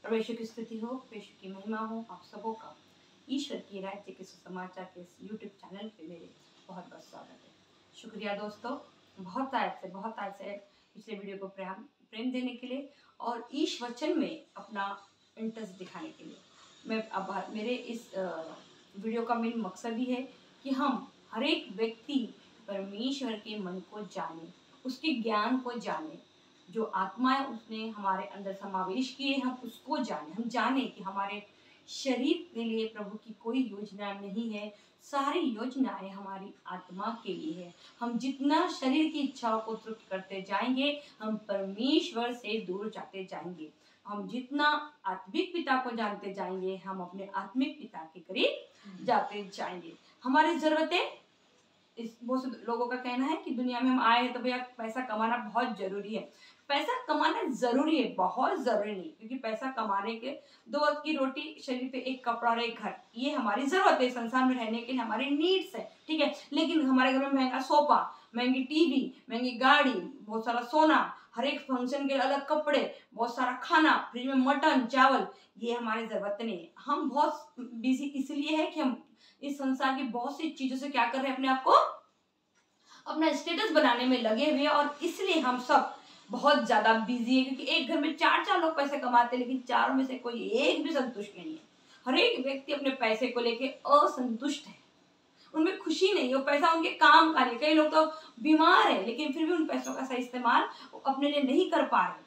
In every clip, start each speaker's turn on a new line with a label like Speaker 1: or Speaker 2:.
Speaker 1: परमेश्वर की स्तुति हो, परमेश्वर की महिमा हो आप सबों का। ईश्वर की राज्य के सुसमाचार के इस यूट्यूब चैनल पे मेरे बहुत बहुत स्वागत है। शुक्रिया दोस्तों, बहुत आज से पिछले वीडियो को प्रेम देने के लिए और ईश वचन में अपना इंटरेस्ट दिखाने के लिए। मैं अब मेरे इस वीडियो का मेन मकसद ही है कि हम हर एक व्यक्ति परमेश्वर के मन को जाने, उसके ज्ञान को जाने, जो आत्माएं उसने हमारे अंदर समावेश किए हम उसको जाने। हम जाने कि हमारे शरीर के लिए प्रभु की कोई योजना नहीं है, सारी योजनाएं हमारी आत्मा के लिए है। हम जितना शरीर की इच्छाओं को तृप्त करते जाएंगे हम परमेश्वर से दूर जाते जाएंगे। हम जितना आत्मिक पिता को जानते जाएंगे हम अपने आत्मिक पिता के करीब जाते जाएंगे। हमारी जरूरतें, इस बहुत से लोगों का कहना है कि दुनिया में हम आए हैं तो भैया पैसा कमाना बहुत जरूरी है। पैसा कमाना जरूरी है, बहुत जरूरी नहीं, क्योंकि पैसा कमाने के 2 वक्त की रोटी, शरीर पे एक कपड़ा और एक घर, ये हमारी जरूरत है, संसार में रहने के लिए हमारी नीड्स है, ठीक है। लेकिन हमारे घर में महंगा सोफा, महंगी टीवी, महंगी गाड़ी, बहुत सारा सोना, हर एक फंक्शन के अलग कपड़े, बहुत सारा खाना, फ्रिज में मटन चावल, ये हमारी जरूरत नहीं है। हम बहुत बिजी इसलिए है कि हम इस संसार की बहुत सी चीजों से क्या कर रहे हैं, अपने आप को अपना स्टेटस बनाने में लगे हुए, और इसलिए हम सब बहुत ज्यादा बिजी है। क्योंकि एक घर में 4 लोग पैसे कमाते हैं लेकिन चारों में से कोई एक भी संतुष्ट नहीं है। हर एक व्यक्ति अपने पैसे को लेके असंतुष्ट है, उनमें खुशी नहीं है, वो पैसा उनके काम का नहीं। कई लोग तो बीमार है लेकिन फिर भी उन पैसों का सही इस्तेमाल अपने लिए नहीं कर पा रहे।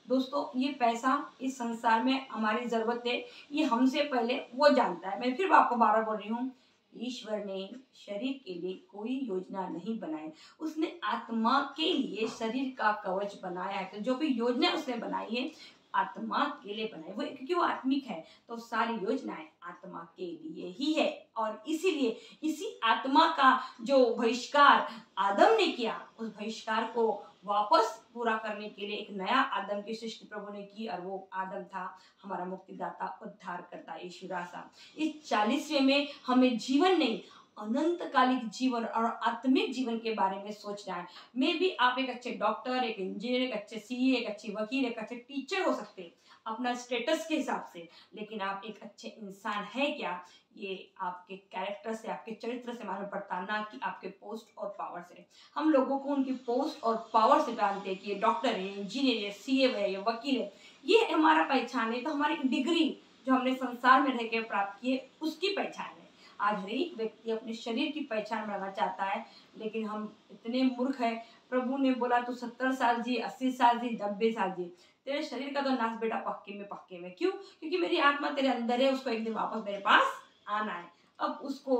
Speaker 1: दोस्तों, ये पैसा इस संसार में हमारी जरूरत है, ये हमसे पहले वो जानता है। मैं फिर आपको बार बार बोल रही हूँ, ईश्वर ने शरीर के लिए कोई योजना नहीं बनाई, उसने आत्मा के लिए शरीर का कवच बनाया है। तो जो भी योजना उसने बनाई है आत्मा के लिए बनाई, वो क्योंकि वो आत्मिक है तो सारी योजनाएं आत्मा के लिए ही है। और इसीलिए इसी आत्मा का जो बहिष्कार आदम ने किया, उस बहिष्कार को वापस पूरा करने के लिए एक नया आदम की सृष्टि प्रभु ने की, और वो आदम था हमारा मुक्तिदाता, उद्धार करता यीशु राजा। इस 40वें में हमें जीवन नहीं, अनंतकालिक जीवन और आत्मिक जीवन के बारे में सोचना है। मे भी आप एक अच्छे डॉक्टर, एक इंजीनियर, एक अच्छे सीए, एक अच्छे वकील, एक अच्छे टीचर हो सकते हैं अपना स्टेटस के हिसाब से, लेकिन आप एक अच्छे इंसान है क्या, ये आपके कैरेक्टर से, आपके चरित्र से मालूम पड़ता, ना कि आपके पोस्ट और पावर से। हम लोगों को उनकी पोस्ट और पावर से जानते हैं कि ये डॉक्टर है, इंजीनियर है, सीए है, ये वकील है, ये हमारा पहचान है। तो हमारी डिग्री जो हमने संसार में रह के प्राप्त की है उसकी पहचान है। आज हर एक व्यक्ति अपने शरीर की पहचान बनाना चाहता है, लेकिन हम इतने मूर्ख है। प्रभु ने बोला तू 70 साल जी, 80 साल जी, 90 साल जी, तेरे शरीर का तो नाश बेटा पक्के में। क्यों? क्योंकि मेरी आत्मा तेरे अंदर है, उसको एक दिन वापस मेरे पास आना है। अब उसको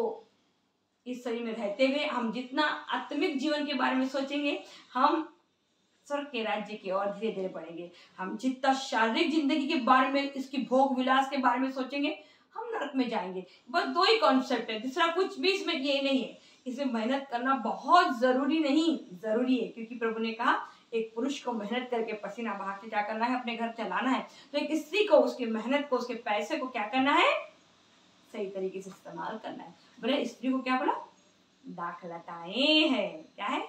Speaker 1: इस शरीर में रहते हुए हम जितना आत्मिक जीवन के बारे में सोचेंगे हम स्वर्ग के राज्य की ओर धीरे धीरे बढ़ेंगे। हम जितना शारीरिक जिंदगी के बारे में, इसकी भोग विलास के बारे में सोचेंगे हम नरक में जाएंगे। बस 2 ही कॉन्सेप्ट है, दूसरा कुछ भी इसमें ये नहीं है। इसमें मेहनत करना बहुत जरूरी नहीं, जरूरी है, क्योंकि प्रभु ने कहा एक पुरुष को मेहनत करके पसीना बहा के क्या करना है, अपने घर चलाना है। तो एक स्त्री को उसकी मेहनत को, उसके पैसे को क्या करना है, सही तरीके से इस्तेमाल करना है। बोले स्त्री को क्या बोला, दाखलताएं है। क्या है?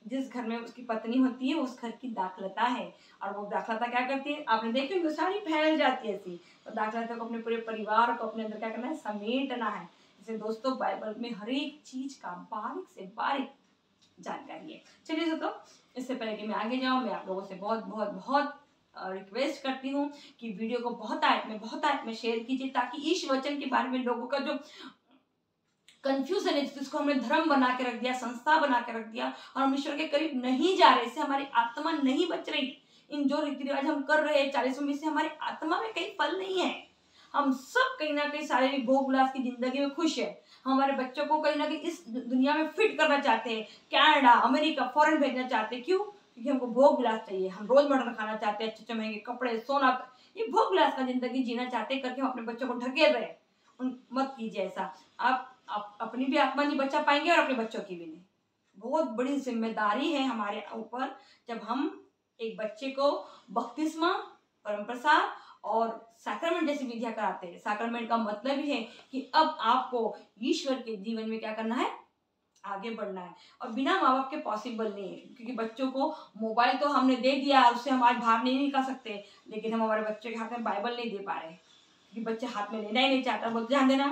Speaker 1: जिस घर में उसकी पत्नी होती है उस घर की दाखलता है। और वो दाखलता क्या करती है, आपने देखी वो सारी फैल जाती है ऐसी। तो दाखलता को अपने पूरे परिवार को अपने अंदर क्या करना है, समेटना है। जैसे दोस्तों बाइबल में हर एक चीज का बारीक से बारीक जानकारी है। चलिए दोस्तों, इससे पहले कि मैं आगे जाऊं, मैं आप लोगों से बहुत बहुत बहुत रिक्वेस्ट करती हूँ कि वीडियो को बहुत आयत में शेयर कीजिए, ताकि इस वचन के बारे में लोगों का जो कंफ्यूजन है, जिसको हमने धर्म बना के रख दिया, संस्था बना के रख दिया, और हम ईश्वर के करीब नहीं जा रहे, इससे हमारी आत्मा नहीं बच रही। इन जो रीति रिवाज हम कर रहे हैं 40 में से हमारी आत्मा में कहीं फल नहीं है। हम सब कहीं ना कहीं शारीरिक भोग विलास की जिंदगी में खुश है। हमारे बच्चों को कहीं ना कहीं इस दुनिया में फिट करना चाहते हैं, कनाडा, अमेरिका, फॉरेन भेजना चाहते हैं। क्यों? क्योंकि हमको भोग विलास चाहिए, हम रोज मटन खाना चाहते हैं, अच्छे महंगे कपड़े, सोना, ये भोग विलास का जिंदगी जीना चाहते हैं, करके हम अपने बच्चों को ढकेल रहे हैं। मत कीजिए ऐसा। आप अपनी भी आत्मा नहीं बचा पाएंगे और अपने बच्चों की भी नहीं। बहुत बड़ी जिम्मेदारी है हमारे ऊपर जब हम एक बच्चे को बपतिस्मा, परमप्रसाद और सैक्रमेंट जैसी विधियां कराते हैं। सैक्रमेंट का मतलब ही है कि अब आपको ईश्वर के जीवन में क्या करना है, आगे बढ़ना है और बिना माँ बाप के पॉसिबल नहीं है, क्योंकि बच्चों को मोबाइल तो हमने दे दिया, उससे हम आज बाहर नहीं निकल सकते, लेकिन हम हमारे बच्चों के हाथ में बाइबल नहीं दे पा रहे, क्योंकि बच्चे हाथ में लेना ही नहीं चाहता, बोलते ध्यान देना,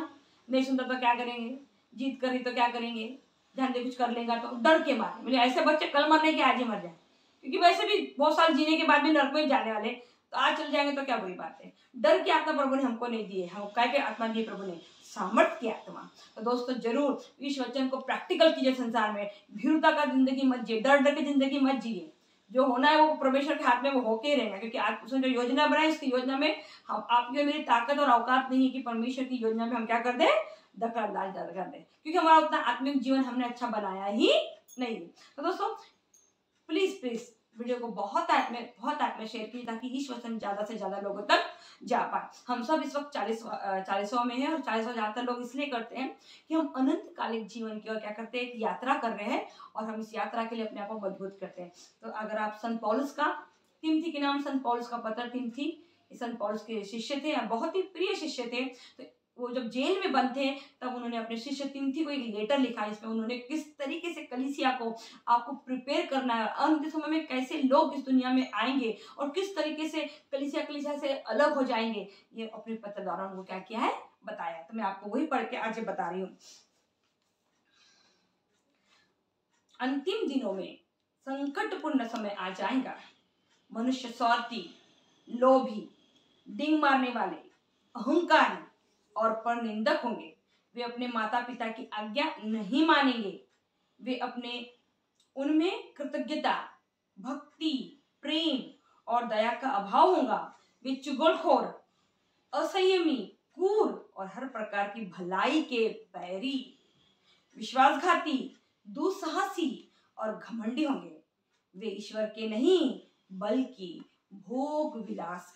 Speaker 1: नहीं सुनता तो क्या करेंगे, जीत कर रही तो क्या करेंगे, ध्यान दे कुछ कर लेगा तो, डर के मारे। बोले ऐसे बच्चे कल मरने के आज ही मर जाए, क्योंकि वैसे भी बहुत साल जीने के बाद भी नरक में जाने वाले, तो आज चल जाएंगे तो क्या बुरी बात है। डर की आत्मा प्रभु ने हमको नहीं दी है, हम क्या के आत्मा दी प्रभु ने, सामर्थ की आत्मा। तो दोस्तों जरूर इस वचन को प्रैक्टिकल कीजिए संसार में, भीरुता का जिंदगी मत जिए, डर डर की जिंदगी मत जिए। जो होना है वो परमेश्वर के हाथ में वो होके ही रहेगा, क्योंकि आप उसने जो योजना बनाई उसकी योजना में हम आपके मेरी ताकत और औकात नहीं है कि परमेश्वर की योजना में हम क्या कर दें, दखल अंदाज कर दें, क्योंकि हमारा उतना आत्मिक जीवन हमने अच्छा बनाया ही नहीं। तो दोस्तों प्लीज प्लीज वीडियो को बहुत आत्म शेयर कीजिए, ताकि इस वचन ज्यादा से ज्यादा लोगों तक जा पाए। हम सब इस वक्त 40वां में है, और 40वां ज्यादातर लोग इसलिए करते हैं कि हम अनंत कालिक जीवन की ओर क्या करते हैं, एक यात्रा कर रहे हैं, और हम इस यात्रा के लिए अपने आप को मजबूत करते हैं। तो अगर आप संत पौलुस का, तिमोथी के नाम संत पौलुस का पत्र, तिमोथी संत पौलुस के शिष्य थे, बहुत ही प्रिय शिष्य थे। तो वो जब जेल में बंद थे तब उन्होंने अपने शिष्य तिमोथी को एक लेटर लिखा, इसमें उन्होंने किस तरीके से कलीसिया को आपको प्रिपेयर करना है, अंत समय में कैसे लोग इस दुनिया में आएंगे और किस तरीके से कलीसिया से अलग हो जाएंगे, ये अपने पत्र द्वारा उनको क्या किया है, बताया। तो मैं आपको वही पढ़ के आज बता रही हूँ। अंतिम दिनों में संकटपूर्ण समय आ जाएगा, मनुष्य स्वार्थी, लोभी, डिंग मारने वाले, अहंकारी और परनिंदक होंगे। वे अपने माता पिता की आज्ञा नहीं मानेंगे, वे उनमें कृतज्ञता, भक्ति, प्रेम और दया का अभाव होगा। वे चुगलखोर, असंयमी, क्रूर और हर प्रकार की भलाई के बैरी, विश्वासघाती, दुस्साहसी और घमंडी होंगे। वे ईश्वर के नहीं बल्कि भोग विलास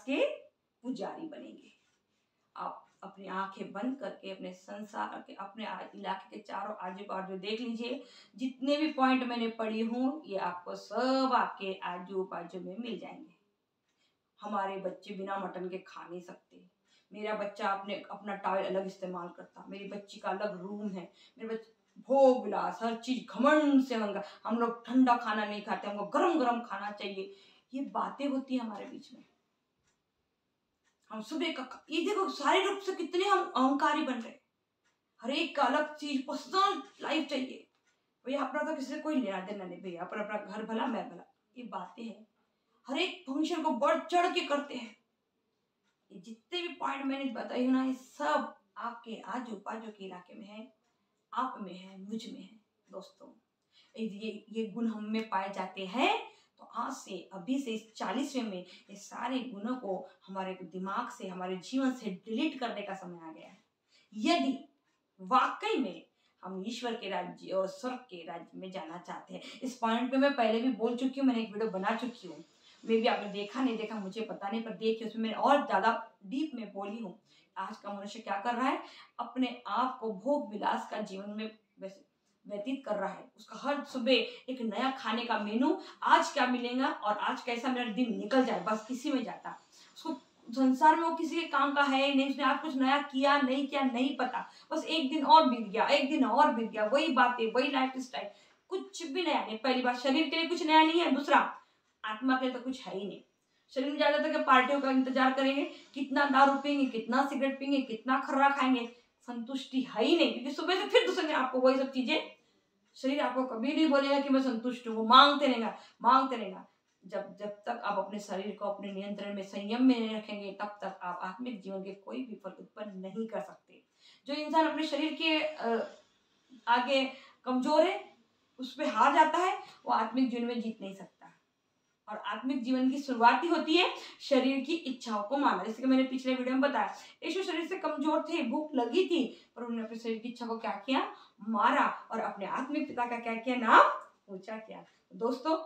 Speaker 1: के पुजारी बनेंगे। आप अपनी आंखें बंद करके अपने संसार के, अपने इलाके के चारों आजू बाजू देख लीजिए, जितने भी पॉइंट मैंने पढ़ी हूँ ये आपको सब आपके आजू बाजू में मिल जाएंगे। हमारे बच्चे बिना मटन के खा नहीं सकते, मेरा बच्चा अपना टॉय अलग इस्तेमाल करता, मेरी बच्ची का अलग रूम है, मेरे बच्चे भोग विलास, हर चीज घमंड से होगा, हम लोग ठंडा खाना नहीं खाते, हमको गरम गरम खाना चाहिए। ये बातें होती है हमारे बीच में। हम सुबह का ये देखो, शारीरिक रूप से कितने हम अहंकारी बन रहे, हर एक का अलग चीज, पर्सनल लाइफ चाहिए भैया, अपना तो किसी से कोई लेना देना नहीं भैया, अपना घर भला मैं भला, ये बातें हैं। हर एक फंक्शन को बढ़ चढ़ के करते हैं। ये जितने भी पॉइंट मैंने बताई ना, ये सब आपके आजू बाजू के इलाके में है, आप में है, मुझ में है। दोस्तों ये गुण हम में पाए जाते हैं, तो आज से अभी से इस 40वें में ये सारे गुणों को हमारे दिमाग से, हमारे जीवन से डिलीट करने का समय आ गया है। यदि वाकई में हम ईश्वर के राज्य और स्वर्ग के राज्य में जाना चाहते हैं। इस पॉइंट पे मैं पहले भी बोल चुकी हूँ, मैंने एक वीडियो बना चुकी हूँ, मे भी आपने देखा नहीं देखा मुझे पता नहीं, पर देखिए उसमें मैंने और ज्यादा डीप में बोली हूँ। आज का मनुष्य क्या कर रहा है, अपने आप को भोग विलास का जीवन में व्यतीत कर रहा है। उसका हर सुबह एक नया खाने का मेनू, आज क्या मिलेगा और आज कैसा मेरा दिन निकल जाए, बस इसी में जाता। उसको संसार में वो किसी के काम का है नहीं, उसने आज कुछ नया किया नहीं किया नहीं पता, बस एक दिन और बीत गया, एक दिन और बीत गया, वही बातें, वही लाइफ स्टाइल, कुछ भी नया नहीं। पहली बात, शरीर के लिए कुछ नया नहीं है, दूसरा आत्मा के लिए तो कुछ है ही नहीं। शरीर में ज्यादा तक पार्टियों का इंतजार करेंगे, कितना दारू पीएंगे, कितना सिगरेट पीएंगे, कितना खर्रा खाएंगे, संतुष्टि है ही नहीं, क्योंकि सुबह से फिर दूसरे दिन आपको वही सब चीजें, शरीर आपको कभी नहीं बोलेगा कि मैं संतुष्ट हूँ, वो मांगते रहेगा। जब तक आप अपने शरीर को अपने नियंत्रण में, संयम में नहीं रखेंगे, तब तक आप आत्मिक जीवन के कोई भी फल उत्पन्न नहीं कर सकते। जो इंसान अपने शरीर के आगे कमजोर है, उस पर हार जाता है, वो आत्मिक जीवन में जीत नहीं सकता। और आत्मिक जीवन की शुरुआत ही होती है शरीर की इच्छाओं को मारना। जैसे कि मैंने पिछले वीडियो में बताया, यीशु शरीर से कमजोर थे, भूख लगी थी, पर उन्होंने अपने शरीर की इच्छा को क्या किया, मारा, और अपने आत्मिक पिता का क्या किया, नाम ऊंचा किया। दोस्तों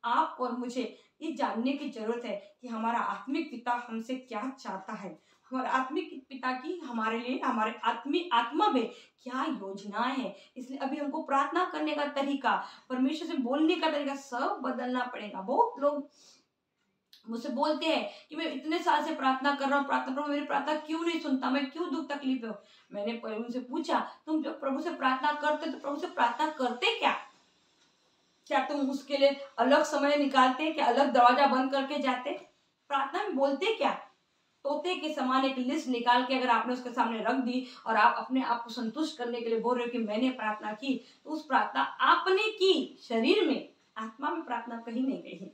Speaker 1: आपको और मुझे ये जानने की जरूरत है कि हमारा आत्मिक पिता हमसे क्या चाहता है, हमारे आत्मिक पिता की हमारे लिए, हमारे आत्मा में क्या योजनाएं है। इसलिए अभी हमको प्रार्थना करने का तरीका, परमेश्वर से बोलने का तरीका सब बदलना पड़ेगा। बहुत लोग मुझसे बोलते हैं कि मैं इतने साल से प्रार्थना कर रहा हूँ, प्रार्थना प्रभु मेरी प्रार्थना क्यों नहीं सुनता, मैं क्यों दुख तकलीफ हो। मैंने प्रभु से पूछा, तुम जब प्रभु से प्रार्थना करते तो प्रभु से प्रार्थना करते क्या? क्या तुम उसके लिए अलग समय निकालते, क्या अलग दरवाजा बंद करके जाते? प्रार्थना में बोलते क्या? तोते के समान एक लिस्ट निकाल के अगर आपने उसके सामने रख दी और आप अपने आप को संतुष्ट करने के लिए बोल रहे हो कि मैंने प्रार्थना की, तो उस प्रार्थना आपने की शरीर में, आत्मा में प्रार्थना कहीं नहीं गई है।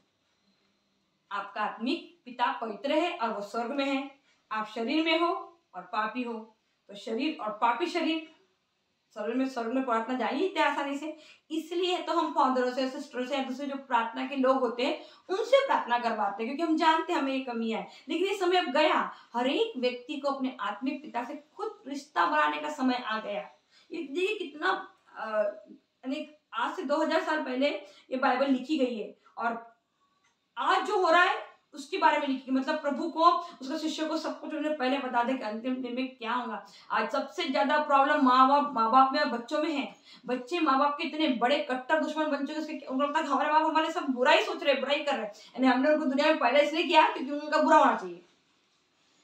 Speaker 1: आपका आत्मिक पिता पवित्र है और वो स्वर्ग में है। आप शरीर में हो और पापी हो, तो शरीर और पापी शरीर स्वर्ग में प्रार्थना जाएगी इतने आसानी से। इसलिए तो हम फादरों से, सिस्टरों से या दूसरे जो प्रार्थना के लोग होते हैं उनसे प्रार्थना करवाते हैं, क्योंकि हम जानते हैं हमें ये कमी है। लेकिन ये समय अब गया, हर एक व्यक्ति को अपने आत्मिक पिता से खुद रिश्ता बनाने का समय आ गया। ये देखिए कितना आज से 2000 साल पहले ये बाइबल लिखी गई है, और आज जो हो रहा है उसके बारे में लिखी, मतलब प्रभु को, उसके शिष्यों को सब कुछ उन्होंने पहले बता दे कि अंतिम दिन में क्या होगा। आज सबसे ज्यादा प्रॉब्लम माँ बाप में और बच्चों में है। बच्चे माँ बाप के इतने बड़े कट्टर दुश्मन बन चुके, उनको लगता है हमारे बाप हमारे सब बुरा ही सोच रहे, बुरा ही कर रहे हैं, यानी हमने उनको दुनिया में पैदा इसलिए किया क्योंकि उनका बुरा होना चाहिए।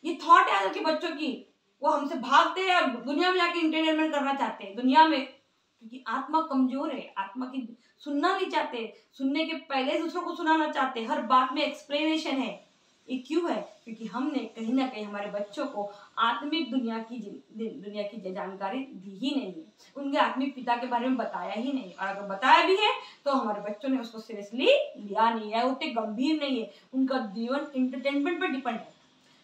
Speaker 1: ये थॉट है आजकल के बच्चों की। वो हमसे भागते हैं और दुनिया में जाके इंटरटेनमेंट करना चाहते हैं दुनिया में, क्योंकि आत्मा कमजोर है, आत्मा की सुनना नहीं चाहते, सुनने के पहले दूसरों को सुनाना चाहते, हर बात में एक्सप्लेनेशन है। ये क्यों है? क्योंकि हमने कहीं ना कहीं हमारे बच्चों को आत्मिक दुनिया की जानकारी दी ही नहीं है, उनके आत्मिक पिता के बारे में बताया ही नहीं, और अगर बताया भी है तो हमारे बच्चों ने उसको सीरियसली लिया नहीं है, उतने गंभीर नहीं है, उनका जीवन इंटरटेनमेंट पर डिपेंड है।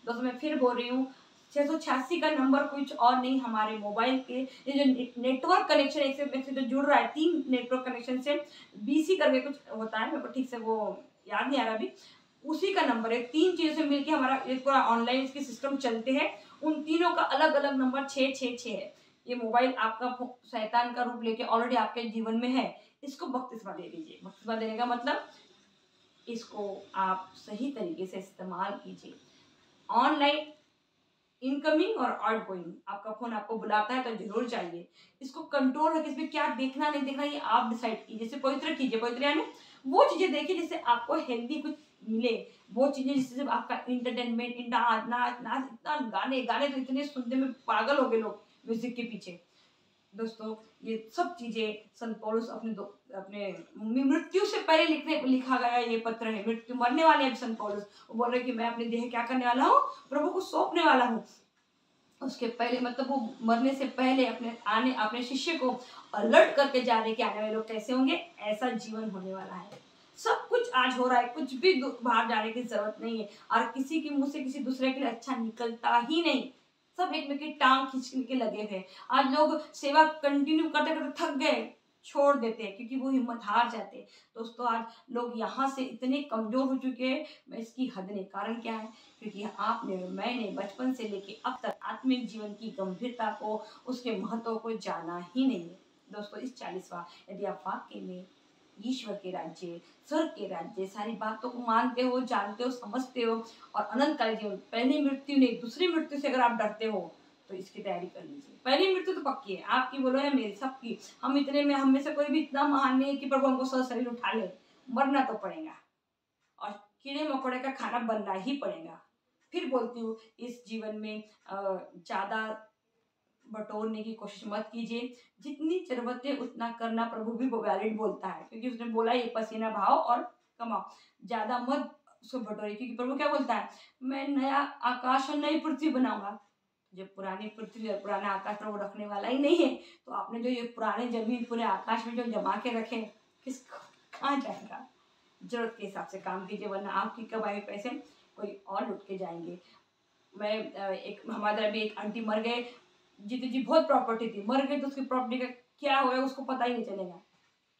Speaker 1: दोस्तों मैं फिर बोल रही हूँ, 686 का नंबर कुछ और नहीं, हमारे मोबाइल के ये जो नेटवर्क कनेक्शन एक से जो जुड़ रहा है, 3 नेटवर्क कनेक्शन से BC करके कुछ होता है, मेरे को ठीक से वो याद नहीं आ रहा अभी, उसी का नंबर है। 3 चीजों से मिलके हमारा पूरा ऑनलाइन इसके सिस्टम चलते हैं, उन तीनों का अलग अलग नंबर 666 है। ये मोबाइल आपका शैतान का रूप लेके ऑलरेडी आपके जीवन में है, इसको बपतिस्मा दे दीजिए। बपतिस्मा देने का मतलब इसको आप सही तरीके से इस्तेमाल कीजिए। ऑनलाइन इनकमिंग और आउटगोइंग, आपका फोन आपको बुलाता है तो जरूर चाहिए, इसको कंट्रोल रखिए, इसमें क्या देखना नहीं देखना ये आप डिसाइड कीजिए। जैसे पवित्र कीजिए, पवित्र यानी वो चीजें देखिए जिससे आपको हेल्दी कुछ मिले, वो चीजें जिससे आपका इंटरटेनमेंट, नाच नाच नाच, इतना गाने गाने तो इतने सुनने में पागल हो गए लोग म्यूजिक के पीछे। दोस्तों ये सब चीजें संत पौलुस अपने मृत्यु से पहले लिखा गया ये पत्र है। मृत्यु मरने वाले हैं संत पौलुस, वो बोल रहे कि मैं अपनी देह क्या करने वाला हूँ, प्रभु को सौंपने वाला हूँ। उसके पहले मतलब वो मरने से पहले अपने शिष्य को अलर्ट करके जा रहे कि आने वाले लोग कैसे होंगे, ऐसा जीवन होने वाला है। सब कुछ आज हो रहा है, कुछ भी बाहर जाने की जरूरत नहीं है, और किसी के मुंह से किसी दूसरे के लिए अच्छा निकलता ही नहीं, सब एक में की टांग खींचने के लगे हुए। आज लोग सेवा कंटिन्यू करते करते थक गए, छोड़ देते हैं क्योंकि वो हिम्मत हार जाते हैं। दोस्तों आज लोग यहाँ से इतने कमजोर हो चुके हैं, मैं इसकी हद नहीं। कारण क्या है? क्योंकि आपने मैंने बचपन से लेके अब तक आत्मिक जीवन की गंभीरता को, उसके महत्व को जाना ही नहीं है। दोस्तों इस 40वां, यदि आप वाकई में ईश्वर के राज्य, स्वर्ग के राज्य, सारी बातों को मानते हो, जानते हो, समझते हो, और अनंतकालीन जीवन, पहली मृत्यु नहीं दूसरी मृत्यु से अगर आप डरते हो तो इसकी तैयारी कर लीजिए। पहली मृत्यु तो पक्की है, आपकी बोलो या मेरी, सबकी। हम में से कोई भी इतना महान नहीं है कि प्रभु हमको शरीर उठा ले, मरना तो पड़ेगा और कीड़े मकोड़े का खाना बनना ही पड़ेगा। फिर बोलती हूँ इस जीवन में ज्यादा बटोरने की कोशिश मत कीजिए, जितनी जरूरत है उतना करना। प्रभु भी वैलिड बोलता है, क्योंकि उसने बोला ये पसीना भाव और कमाओ, ज्यादा मत उसको बटोरिए। क्योंकि प्रभु क्या बोलता है, मैं नया आकाश और नई पृथ्वी बनाऊंगा। जब पुरानी पृथ्वी और पुराना आकाश प्रभु रखने वाला ही नहीं है, तो आपने जो ये पुराने जमीन पूरे आकाश में जो जमा के रखे, किसको कहाँ जाएगा? जरूरत के हिसाब से काम कीजिए, वरना आपकी कमाई पैसे कोई और लुट के जाएंगे। हमारे अभी एक आंटी मर गए, जीती जी बहुत प्रॉपर्टी थी, मर गई तो उसकी प्रॉपर्टी का क्या हुआ उसको पता ही नहीं चलेगा।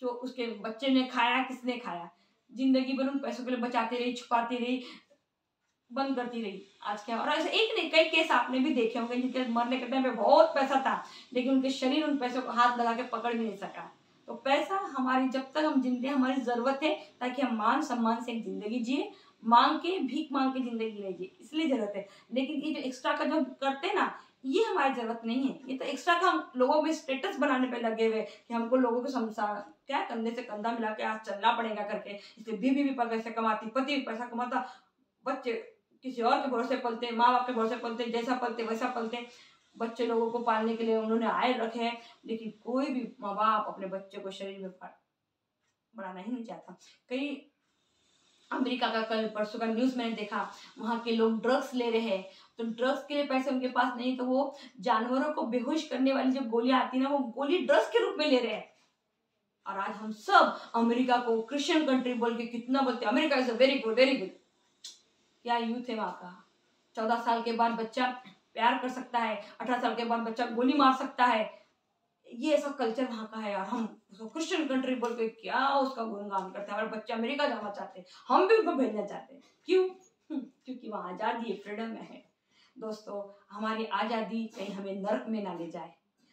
Speaker 1: जो उसके बच्चे ने खाया, किसने खाया, जिंदगी भर उन पैसों के लिए बचाती रही, छुपाती रही, बंद करती रही। आज क्या, और ऐसे एक नहीं कई केस आपने भी देखे होंगे जिनके मरने के टाइम पे बहुत पैसा था, लेकिन उनके शरीर उन पैसों को हाथ लगा के पकड़ भी नहीं सका। तो पैसा हमारी, जब तक हम जिंदे, हमारी जरूरत है ताकि हम मान सम्मान से एक जिंदगी जिए, मांग के भीख मांग के जिंदगी नहीं जिए, इसलिए जरूरत है। लेकिन ये जो एक्स्ट्रा का जो करते हैं ना, ये हमारी जरूरत नहीं है। ये तो एक्स्ट्रा का हम लोगों में स्टेटस बनाने पे लगे हुए कि हमको लोगों को समझा क्या, कंधे से कंधा मिला के आज चलना पड़ेगा करके। इसलिए बीवी भी पैसे कमाती, पति भी पैसा कमाता, बच्चे किसी और के भरोसे पलते हैं, माँ बाप के भरोसे पलते हैं, जैसा पलते वैसा पलते हैं। बच्चे लोगों को पालने के लिए उन्होंने आए रखे हैं, लेकिन कोई भी माँ बाप अपने बच्चे को शरीर में बढ़ाना ही नहीं चाहता। कई अमेरिका का कल परसों का न्यूज़ मैंने देखा, वहाँ के लोग ड्रग्स ले रहे हैं, तो ड्रग्स के लिए पैसे उनके पास नहीं, तो वो जानवरों को बेहोश करने वाली जो गोलियां आती है ना, वो गोली ड्रग्स के रूप में ले रहे हैं। और आज हम सब अमेरिका को क्रिश्चियन कंट्री बोल के कितना बोलते हैं, America is a very good very good. क्या यूथ है वहाँ का। 14 साल के बाद बच्चा प्यार कर सकता है, 18 साल के बाद बच्चा गोली मार सकता है, ये ऐसा कल्चर वहाँ का है। और हम उसको क्रिश्चियन कंट्री बोल के क्या उसका गुणगान करते हैं। हमारे बच्चे अमेरिका जाना चाहते हैं, हम भी उनको भेजना चाहते हैं। क्यों? क्योंकि वहाँ आज़ादी है, फ्रीडम है। दोस्तों, हमारी आज़ादी कहीं हमें नर्क में ना ले जाए,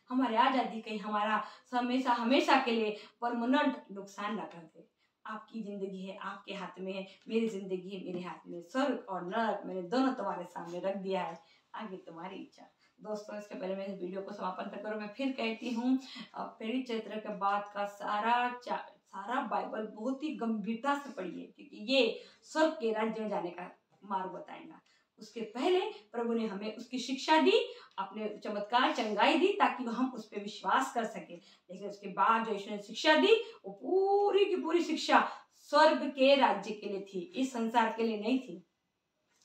Speaker 1: हमारी आज़ादी कहीं हमारा हमेशा हमेशा के लिए परमानेंट नुकसान ना कर दे। आपकी ज़िंदगी है, आपके हाथ में है, मेरी ज़िंदगी है, मेरे हाथ में। स्वर्ग और नरक मैंने दोनों तुम्हारे सामने रख दिया है, आगे तुम्हारी इच्छा। दोस्तों, इसके पहले मैं इस वीडियो को समापन तक करूँ, मैं फिर कहती हूँ, प्रेरित चरित्र के बाद का सारा बाइबल बहुत ही गंभीरता से पढ़िए, क्योंकि ये स्वर्ग के राज्य में जाने का मार्ग बताएगा। उसके पहले प्रभु ने हमें उसकी शिक्षा दी, अपने चमत्कार चंगाई दी, ताकि हम उस पर विश्वास कर सके। लेकिन उसके बाद जो ईश्वर ने शिक्षा दी, वो पूरी की पूरी शिक्षा स्वर्ग के राज्य के लिए थी, इस संसार के लिए नहीं थी,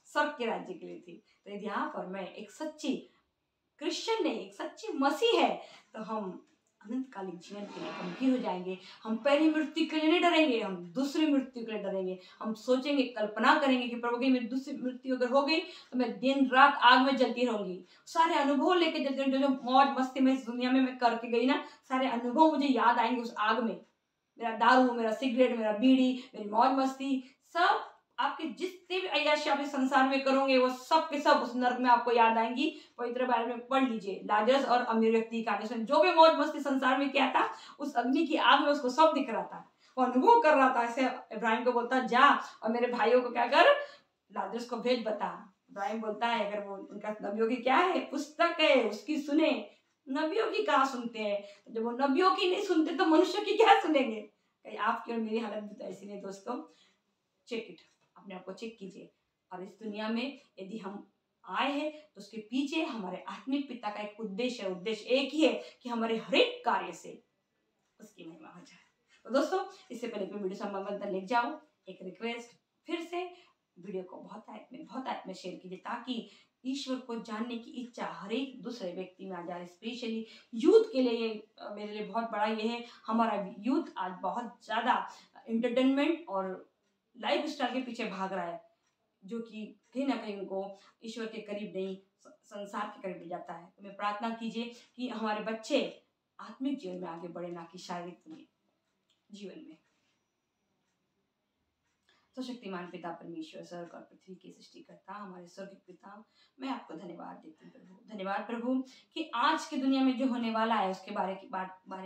Speaker 1: स्वर्ग के राज्य के लिए थी। तो यदि यहाँ पर मैं एक सच्ची क्रिश्चियन नहीं, एक सच्ची मसीह है, तो हम अनंतकालिक जीवन के लिए गंभीर हो जाएंगे। हम पहली मृत्यु के लिए नहीं डरेंगे, हम दूसरी मृत्यु के लिए डरेंगे। हम सोचेंगे, कल्पना करेंगे कि प्रभु की मेरी दूसरी मृत्यु अगर हो गई तो मैं दिन रात आग में जलती रहूंगी। सारे अनुभव लेके जलती रहूंगी, जो मौज मस्ती में इस दुनिया में मैं करके गई ना, सारे अनुभव मुझे याद आएंगे उस आग में। मेरा दारू, मेरा सिगरेट, मेरा बीड़ी, मेरी मौज मस्ती, सब आपके जितने भी अय्याशी आप इस संसार में करोगे, वो सब के सब उस नर्क में आपको याद आएंगी। पवित्र बाइबल में पढ़ लीजिए, लाजरस और अमीर व्यक्ति का कहानी, जो भी मौज मस्ती संसार में किया था, उस अग्नि की आग में उसको सब दिख रहा था, वो अनुभव कर रहा था। ऐसे इब्राहिम को बोलता, जा और मेरे भाइयों को क्या कर, लाजरस को भेज बता। इब्राहिम बोलता है, अगर वो उनका नबियों की क्या है, पुस्तक है, उसकी सुने। नबियों की कहाँ सुनते हैं? जब वो नबियों की नहीं सुनते तो मनुष्य की क्या सुनेंगे? कहीं आपकी और मेरी हालत भी तो ऐसी नहीं। दोस्तों, चेक इट, अपने आप को चेक कीजिए। और इस दुनिया में यदि हम आए हैं तो उसके पीछे हमारे आत्मिक पिता का एक उद्देश्य है। उद्देश्य एक ही है कि हमारे हर एक कार्य से उसकी महिमा हो जाए। तो दोस्तों, इससे पहले कि वीडियो संबंध ले जाओ, एक रिक्वेस्ट, फिर से वीडियो को बहुत आयत में शेयर कीजिए, ताकि ईश्वर को जानने की इच्छा हर एक दूसरे व्यक्ति में आ जाए। स्पेशली यूथ के लिए मेरे लिए बहुत बड़ा ये है। हमारा यूथ आज बहुत ज़्यादा एंटरटेनमेंट और लाइफ स्टाइल के पीछे भाग रहा है, जो कि कहीं ना कहीं उनको ईश्वर के करीब नहीं, संसार के करीब ले जाता है। तो मैं प्रार्थना कीजिए कि हमारे बच्चे आत्मिक जीवन में आगे बढ़े, ना कि शारीरिक जीवन में। तो शक्तिमान पिता परमेश्वर, स्वर्ग और पृथ्वी की सृष्टिकर्ता, हमारे स्वर्गीय पिता, मैं आपको धन्यवाद देती हूँ प्रभु। धन्यवाद प्रभु कि आज की दुनिया में जो होने वाला है उसके बारे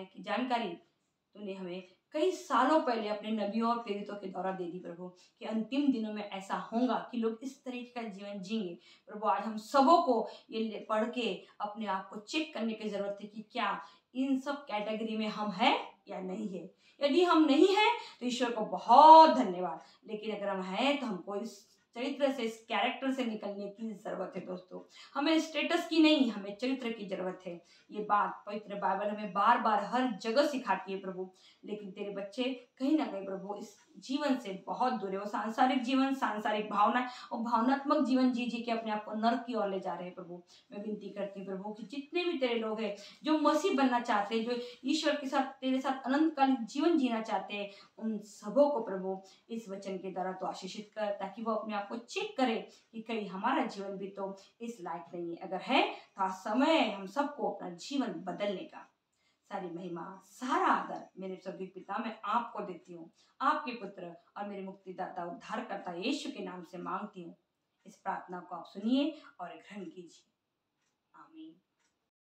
Speaker 1: की जानकारी तूने हमें कई सालों पहले अपने नबियों और प्रेरितों के द्वारा दे दी प्रभु, कि अंतिम दिनों में ऐसा होगा कि लोग इस तरीके का जीवन जिएंगे। प्रभु, आज हम सबों को ये पढ़ के अपने आप को चेक करने की जरूरत है कि क्या इन सब कैटेगरी में हम हैं या नहीं है। यदि हम नहीं हैं तो ईश्वर को बहुत धन्यवाद, लेकिन अगर हम हैं तो हमको इस चरित्र से, इस कैरेक्टर से निकलने की जरूरत है। दोस्तों, हमें स्टेटस की नहीं, हमें चरित्र की जरूरत है। ये बात पवित्र बाइबल हमें बार बार हर जगह सिखाती है प्रभु, लेकिन तेरे बच्चे कहीं ना कहीं प्रभु इस जीवन से बहुत दूर है। वो सांसारिक जीवन, सांसारिक भावना और भावनात्मक जीवन जी जी के अपने आप को नर्क की ओर ले जा रहे हैं। प्रभु, मैं विनती करती हूँ प्रभु कि जितने भी तेरे लोग हैं जो मसीह बनना चाहते हैं, जो ईश्वर के साथ, तेरे साथ अनंतकालीन जीवन जीना चाहते हैं, उन सबों को प्रभु इस वचन के द्वारा तो आशीषित कर, ताकि वो अपने आप को चेक करे कि कहीं हमारा जीवन भी तो इस लायक नहीं है। अगर है तो समय हम सबको अपना जीवन बदलने का। सारी महिमा, सारा आदर मेरे स्वर्गीय पिता मैं आपको देती हूँ, आपके पुत्र और मेरे मुक्तिदाता उद्धारकर्ता यीशु के नाम से मांगती हूँ। इस प्रार्थना को आप सुनिए और ग्रहण कीजिए। आमीन।